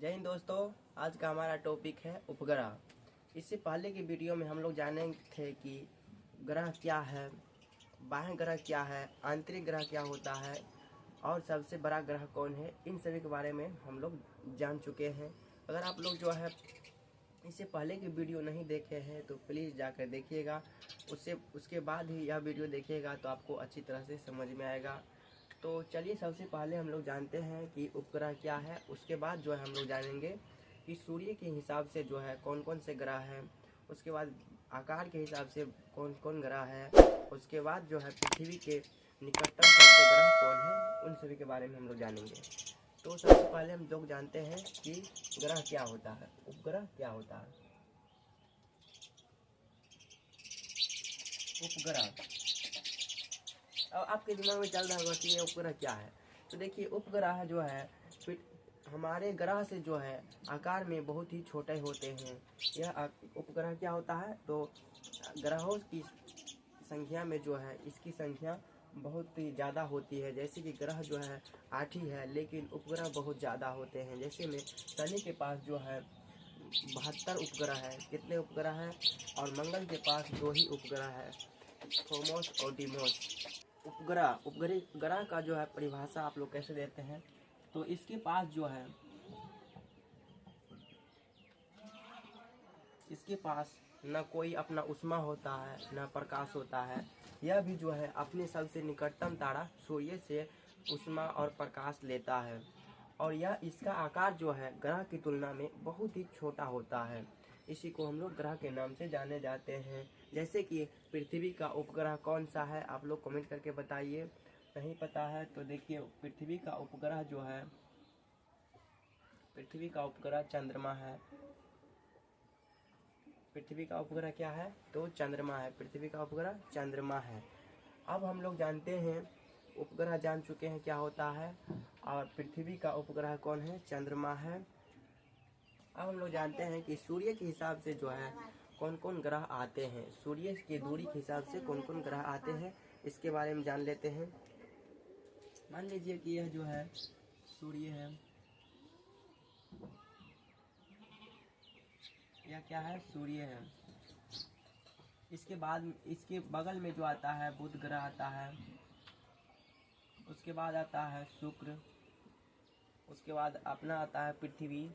जय हिंद दोस्तों। आज का हमारा टॉपिक है उपग्रह। इससे पहले की वीडियो में हम लोग जाने थे कि ग्रह क्या है, बाह्य ग्रह क्या है, आंतरिक ग्रह क्या होता है और सबसे बड़ा ग्रह कौन है। इन सभी के बारे में हम लोग जान चुके हैं। अगर आप लोग जो है इससे पहले की वीडियो नहीं देखे हैं तो प्लीज़ जाकर देखिएगा। उसके बाद ही यह वीडियो देखिएगा तो आपको अच्छी तरह से समझ में आएगा। तो चलिए सबसे पहले हम लोग जानते हैं कि उपग्रह क्या है। उसके बाद जो है हम लोग जानेंगे कि सूर्य के हिसाब से जो है कौन कौन से ग्रह हैं। उसके बाद आकार के हिसाब से कौन कौन ग्रह है। उसके बाद जो है पृथ्वी के निकटतम सबसे ग्रह कौन है, उन सभी के बारे में हम लोग जानेंगे। तो सबसे पहले हम लोग जानते हैं कि ग्रह क्या होता है, उपग्रह क्या होता है। उपग्रह, अब आपके दिमाग में चल रहा होगा कि ये उपग्रह क्या है। तो देखिए, उपग्रह जो है हमारे ग्रह से जो है आकार में बहुत ही छोटे होते हैं। यह उपग्रह क्या होता है, तो ग्रहों की संख्या में जो है इसकी संख्या बहुत ही ज़्यादा होती है। जैसे कि ग्रह जो है 8 ही है, लेकिन उपग्रह बहुत ज़्यादा होते हैं। जैसे में शनि के पास जो है 72 उपग्रह है। कितने उपग्रह हैं? और मंगल के पास 2 ही उपग्रह है, थोमस और डिमोस। उपग्रह का जो है परिभाषा आप लोग कैसे देते हैं, तो इसके पास जो है इसके पास न कोई अपना ऊष्मा होता है न प्रकाश होता है। यह भी जो है अपने सबसे निकटतम तारा सूर्य से ऊष्मा और प्रकाश लेता है। और यह इसका आकार जो है ग्रह की तुलना में बहुत ही छोटा होता है। इसी को हम लोग ग्रह के नाम से जाने जाते हैं। जैसे कि पृथ्वी का उपग्रह कौन सा है, आप लोग कमेंट करके बताइए। नहीं पता है तो देखिए, पृथ्वी का उपग्रह जो है, पृथ्वी का उपग्रह चंद्रमा है। पृथ्वी का उपग्रह क्या है, तो चंद्रमा है। पृथ्वी का उपग्रह चंद्रमा है। अब हम लोग जानते हैं, उपग्रह जान चुके हैं क्या होता है, और पृथ्वी का उपग्रह कौन है, चंद्रमा है। अब हम लोग जानते हैं कि सूर्य के हिसाब से जो है कौन कौन ग्रह आते हैं। सूर्य की दूरी के हिसाब से कौन कौन ग्रह आते हैं, इसके बारे में जान लेते हैं। मान लीजिए कि यह जो है सूर्य है, यह क्या है, सूर्य है। इसके बाद इसके बगल में जो आता है बुध ग्रह आता है। उसके बाद आता है शुक्र। उसके बाद अपना आता है पृथ्वी।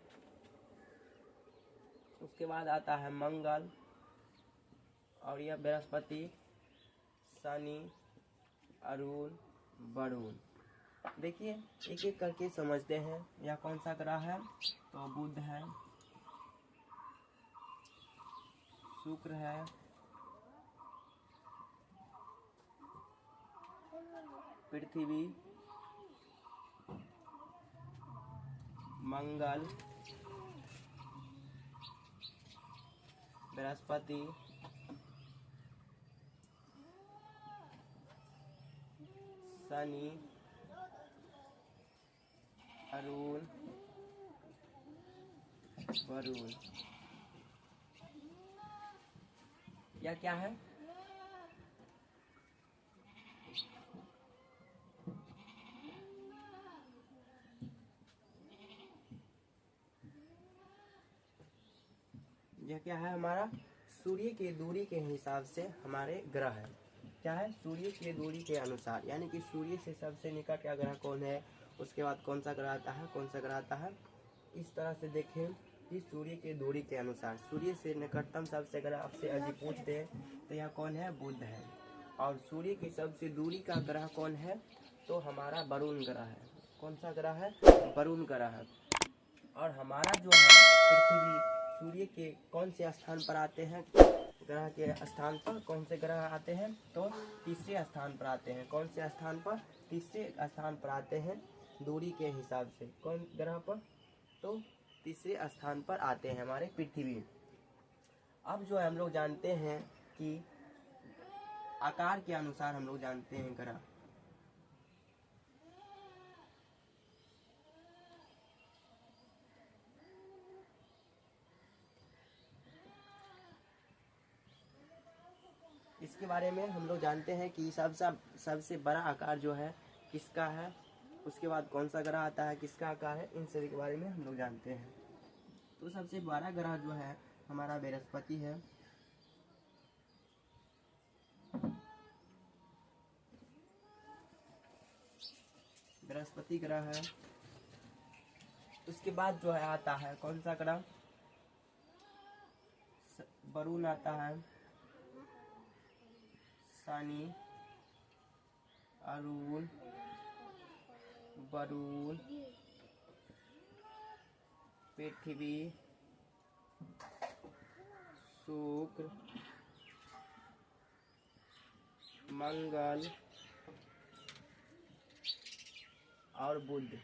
उसके बाद आता है मंगल, और यह बृहस्पति, शनि, अरुण, वरुण। देखिए एक एक करके समझते हैं। यह कौन सा ग्रह है, तो बुध है, शुक्र है, पृथ्वी, मंगल, बृहस्पति, शनि, अरुण, वरुण। यह क्या है, यह क्या है, हमारा सूर्य की दूरी के हिसाब से हमारे ग्रह है। क्या है, सूर्य की दूरी के अनुसार, यानी कि सूर्य से सबसे निकट का ग्रह कौन है, उसके बाद कौन सा ग्रह आता है, कौन सा ग्रह आता है। इस तरह से देखें कि सूर्य की दूरी के अनुसार सूर्य से निकटतम सबसे ग्रह आपसे यदि पूछते हैं तो यह कौन है, बुध है। और सूर्य की सबसे दूरी का ग्रह कौन है, तो हमारा वरुण ग्रह है। कौन सा ग्रह है, वरुण ग्रह है। और हमारा जो है पृथ्वी सूर्य के कौन से स्थान पर आते हैं, ग्रह के स्थान पर कौन से ग्रह आते हैं, तो तीसरे स्थान पर आते हैं। कौन से स्थान पर, तीसरे स्थान पर आते हैं दूरी के हिसाब से। कौन ग्रह पर, तो तीसरे स्थान पर आते हैं हमारे पृथ्वी। अब जो है हम लोग जानते हैं कि आकार के अनुसार हम लोग जानते हैं ग्रह। इसके बारे में हम लोग जानते हैं कि सबसे बड़ा आकार जो है किसका है, उसके बाद कौन सा ग्रह आता है, किसका आकार है, इन सभी के बारे में हम लोग जानते हैं। तो सबसे बड़ा ग्रह जो है हमारा बृहस्पति है। बृहस्पति ग्रह है। उसके बाद जो है आता है कौन सा ग्रह, वरुण आता है, शनि, अरुण, वरुण, पृथ्वी, शुक्र, मंगल और बुध।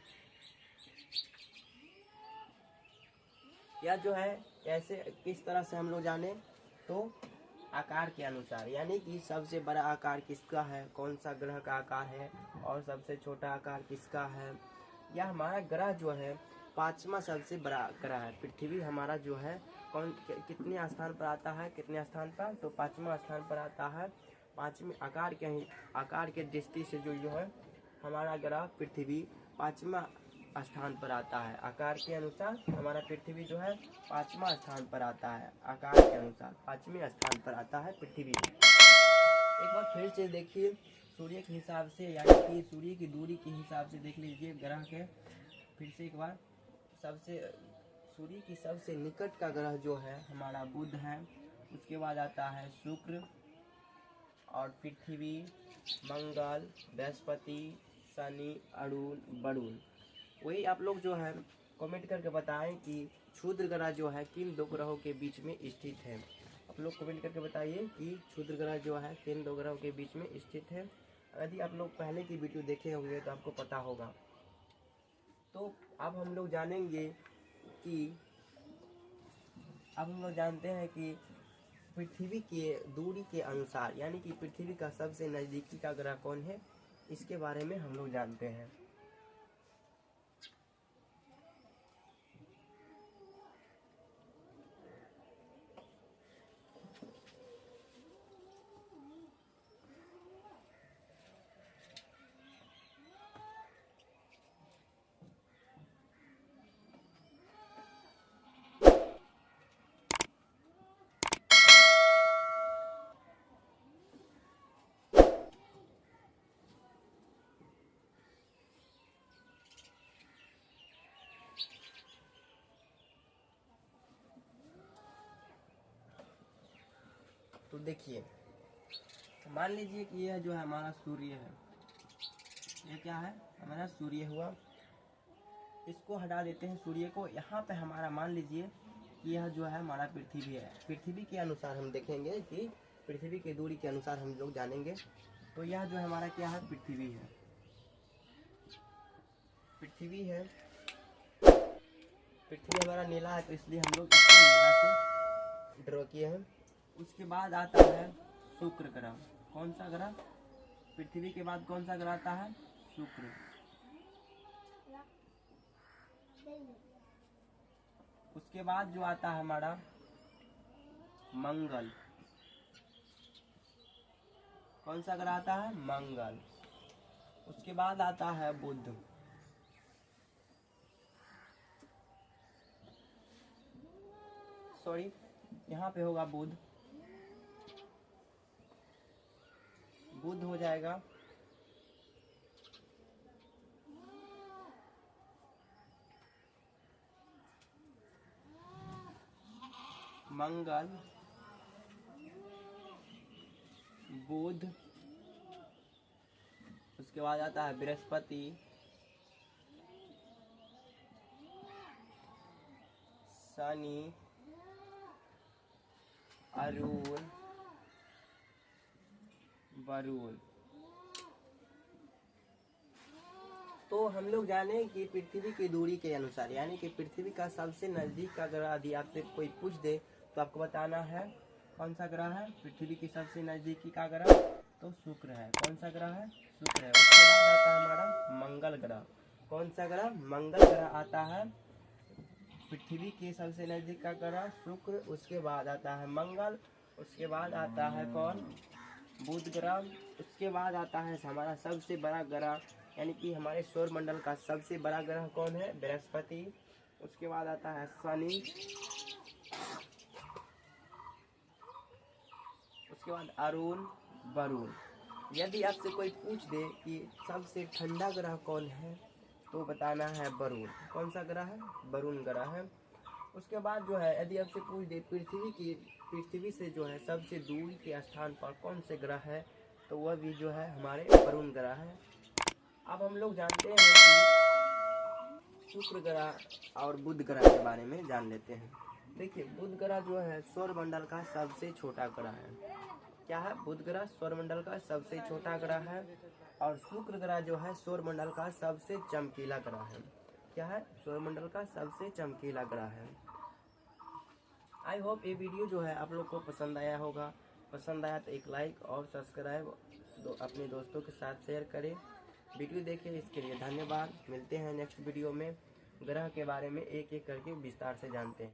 यह जो है कैसे किस तरह से हम लोग जाने, तो आकार के अनुसार, यानी कि सबसे बड़ा आकार किसका है, कौन सा ग्रह का आकार है, और सबसे छोटा आकार किसका है। यह हमारा ग्रह जो है पांचवा सबसे बड़ा ग्रह है। पृथ्वी हमारा जो है कितने स्थान पर आता है, कितने स्थान पर, तो पांचवा स्थान पर आता है। पांचवें आकार के दृष्टि से जो है हमारा ग्रह पृथ्वी पांचवा स्थान पर आता है। आकार के अनुसार हमारा पृथ्वी जो है पांचवा स्थान पर आता है। आकार के अनुसार पांचवें स्थान पर आता है पृथ्वी। एक बार फिर से देखिए सूर्य के हिसाब से, यानी कि सूर्य की दूरी के हिसाब से देख लीजिए ग्रह के। फिर से एक बार, सूर्य की सबसे निकट का ग्रह जो है हमारा बुध है। उसके बाद आता है शुक्र और पृथ्वी, मंगल, बृहस्पति, शनि, अरुण, वरुण। वही आप लोग जो है कमेंट करके बताएं कि क्षुद्र ग्रह जो है किन दो ग्रहों के बीच में स्थित है। आप लोग कमेंट करके बताइए कि क्षुद्र ग्रह जो है किन दो ग्रहों के बीच में स्थित है। यदि आप लोग पहले की वीडियो देखे होंगे तो आपको पता होगा। तो अब हम लोग जानेंगे कि अब हम लोग जानते हैं कि पृथ्वी के दूरी के अनुसार, यानी कि पृथ्वी का सबसे नज़दीकी का ग्रह कौन है, इसके बारे में हम लोग जानते हैं। तो देखिए, मान लीजिए कि यह जो है हमारा सूर्य है। ये क्या है, हमारा सूर्य हुआ। इसको हटा देते हैं सूर्य को। यहाँ पे हमारा मान लीजिए कि यह जो है हमारा पृथ्वी है। पृथ्वी के अनुसार हम देखेंगे कि पृथ्वी की दूरी के अनुसार हम लोग जानेंगे। तो यह जो हमारा क्या है, पृथ्वी है। पृथ्वी है, पृथ्वी हमारा नीला है तो इसलिए हम लोग इसको नीला से ड्रॉ किए हैं। उसके बाद आता है शुक्र ग्रह। कौन सा ग्रह, पृथ्वी के बाद कौन सा ग्रह आता है, शुक्र। उसके बाद जो आता है हमारा मंगल। कौन सा ग्रह आता है, मंगल। उसके बाद आता है बुध। सॉरी, यहाँ पे होगा बुध। बुध हो जाएगा। मंगल, बुध। उसके बाद आता है बृहस्पति, शनि, अरुण, वरुण। तो हम लोग जाने कि पृथ्वी की दूरी के अनुसार, यानी कि पृथ्वी का सबसे नजदीक का ग्रह यदि आपसे कोई पूछ दे तो आपको बताना है कौन सा ग्रह है। पृथ्वी की सबसे नजदीकी का ग्रह तो शुक्र है। कौन सा ग्रह है, शुक्र है। उसके बाद आता है हमारा मंगल ग्रह। कौन सा ग्रह, मंगल ग्रह आता है। पृथ्वी के सबसे नजदीक का ग्रह शुक्र। उसके बाद आता है मंगल। उसके बाद आता है कौन, बुध ग्रह। उसके बाद आता है हमारा सबसे बड़ा ग्रह यानी कि हमारे सौरमंडल का सबसे बड़ा ग्रह कौन है? बृहस्पति। उसके बाद आता है शनि। उसके बाद अरुण, वरुण। यदि आपसे कोई पूछ दे कि सबसे ठंडा ग्रह कौन है, तो बताना है वरुण। कौन सा ग्रह है? वरुण ग्रह है। उसके बाद जो है यदि आपसे पूछ दे पृथ्वी से जो है सबसे दूर के स्थान पर कौन से ग्रह है, तो वह भी जो है हमारे वरुण ग्रह है। अब हम लोग जानते हैं कि शुक्र ग्रह और बुध ग्रह के बारे में जान लेते हैं। देखिए, बुध ग्रह जो है सौरमंडल का सबसे छोटा ग्रह है। क्या है? बुध ग्रह सौरमंडल का सबसे छोटा ग्रह है। और शुक्र ग्रह जो है सौरमंडल का सबसे चमकीला ग्रह है। क्या है? सौरमंडल का सबसे चमकीला ग्रह है। आई होप ये वीडियो जो है आप लोग को पसंद आया होगा। पसंद आया तो एक लाइक और सब्सक्राइब अपने दोस्तों के साथ शेयर करें। वीडियो देखें, इसके लिए धन्यवाद। मिलते हैं नेक्स्ट वीडियो में। ग्रह के बारे में एक एक करके विस्तार से जानते हैं।